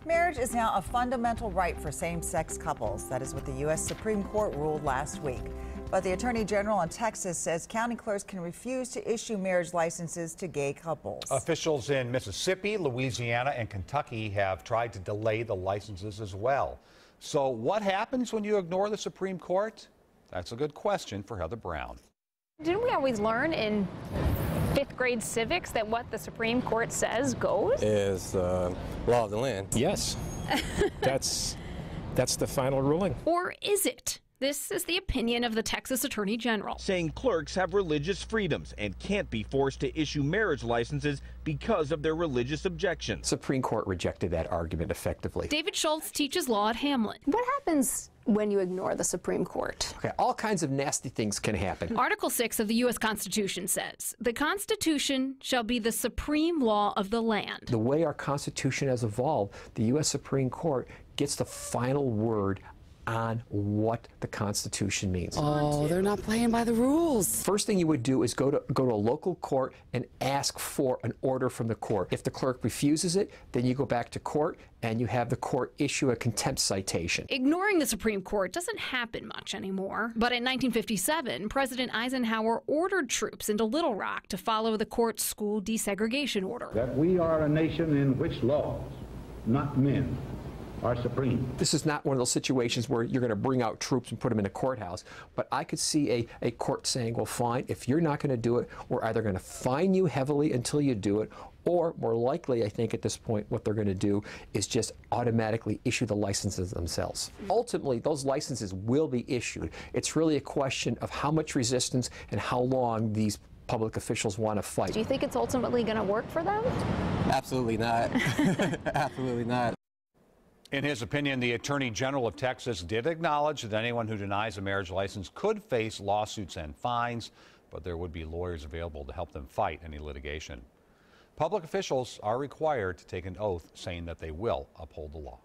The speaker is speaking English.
Marriage is now a fundamental right for same-sex couples. That is what the U.S. Supreme Court ruled last week. But the Attorney General in Texas says county clerks can refuse to issue marriage licenses to gay couples. Officials in Mississippi, Louisiana, and Kentucky have tried to delay the licenses as well. So what happens when you ignore the Supreme Court? That's a good question for Heather Brown. Didn't we always learn in fifth grade civics that what the Supreme Court says goes? Is law of the land. Yes. That's the final ruling. Or is it? This is the opinion of the Texas Attorney General, saying clerks have religious freedoms and can't be forced to issue marriage licenses because of their religious objections. Supreme Court rejected that argument effectively. David Schultz teaches law at Hamlin. What happens when you ignore the Supreme Court? Okay, all kinds of nasty things can happen. Article 6 of the U.S. Constitution says, the Constitution shall be the supreme law of the land. The way our Constitution has evolved, the U.S. Supreme Court gets the final word on what the Constitution means. Oh, they're not playing by the rules. First thing you would do is go to a local court and ask for an order from the court. If the clerk refuses it, then you go back to court and you have the court issue a contempt citation. Ignoring the Supreme Court doesn't happen much anymore. But in 1957, President Eisenhower ordered troops into Little Rock to follow the court's school desegregation order. That we are a nation in which laws, not men, are supreme. This is not one of those situations where you're going to bring out troops and put them in a courthouse, but I could see a court saying, well, fine, if you're not going to do it, we're either going to fine you heavily until you do it, or more likely, I think at this point, what they're going to do is just automatically issue the licenses themselves. Ultimately, those licenses will be issued. It's really a question of how much resistance and how long these public officials want to fight. Do you think it's ultimately going to work for them? Absolutely not. Absolutely not. In his opinion, the Attorney General of Texas did acknowledge that anyone who denies a marriage license could face lawsuits and fines, but there would be lawyers available to help them fight any litigation. Public officials are required to take an oath saying that they will uphold the law.